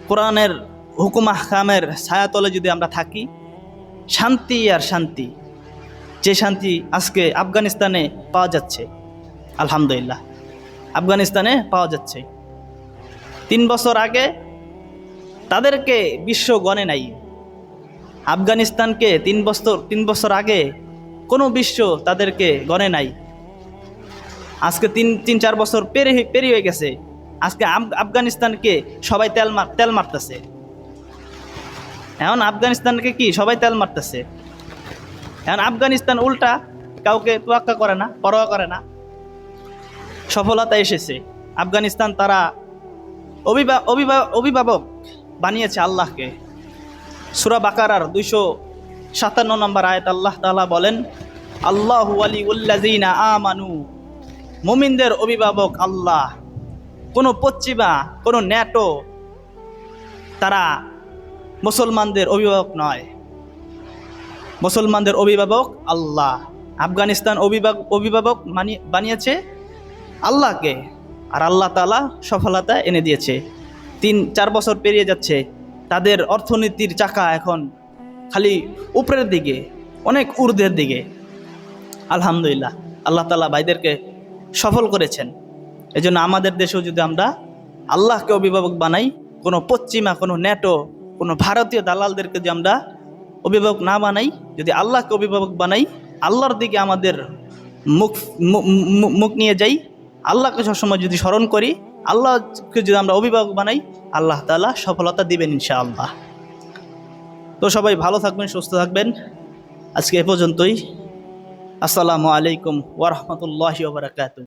কোরআনের হুকুম আহকামের ছায়াতলে যদি আমরা থাকি, শান্তি আর শান্তি, যে শান্তি আজকে আফগানিস্তানে পাওয়া যাচ্ছে, আলহামদুলিল্লাহ আফগানিস্তানে পাওয়া যাচ্ছে। 3 বছর আগে তাদেরকে বিশ্ব গণে নাই। আফগানিস্তানকে 3 বছর আগে কোনো বিশ্ব তাদেরকে গণে নাই। আজকে 3-4 বছর পেরিয়ে হয়ে গেছে, আজকে আফগানিস্তানকে সবাই তেল মারতেছে। এখন আফগানিস্তানকে কি সবাই তেল মারতেছে। এখন আফগানিস্তান উল্টা কাউকে তোয়াক্কা করে না, পরোয়া করে না। সফলতা এসেছে আফগানিস্তান, তারা অভিভাবক বানিয়েছে আল্লাহকে। সূরা বাকারার 257 নম্বর আয়াত আল্লাহ তাআলা বলেন, আল্লাহু ওয়ালিউল্লাযিনা আমানু, মুমিনদের অভিভাবক আল্লাহ। কোনো পশ্চিমা, কোনো ন্যাটো তারা মুসলমানদের অভিভাবক নয়, মুসলমানদের অভিভাবক আল্লাহ। আফগানিস্তান অভিভাবক বানিয়েছে আল্লাহকে, আর আল্লাহ তাআলা সফলতা এনে দিয়েছে। 3-4 বছর পেরিয়ে যাচ্ছে, তাদের অর্থনীতির চাকা এখন খালি উপরের দিকে, অনেক ঊর্ধ্বের দিকে। আলহামদুলিল্লাহ, আল্লাহ তাআলা ভাইদেরকে সফল করেছেন। এজন্য আমাদের দেশেও যদি আমরা আল্লাহকে অভিভাবক বানাই, কোনো পশ্চিমা, কোনো ন্যাটো, কোনো ভারতীয় দালালদেরকে যদি আমরা অভিভাবক না বানাই, যদি আল্লাহকে অভিভাবক বানাই, আল্লাহর দিকে আমাদের মুখ নিয়ে যাই, আল্লাহকে সবসময় যদি স্মরণ করি, আল্লাহকে যদি আমরা অভিভাবক বানাই, আল্লাহ তাআলা সফলতা দিবেন ইনশাআল্লাহ। তো সবাই ভালো থাকবেন, সুস্থ থাকবেন। আজকে এ পর্যন্তই। আসসালামু আলাইকুম ওয়া রাহমাতুল্লাহি ওয়া বারাকাতুহু।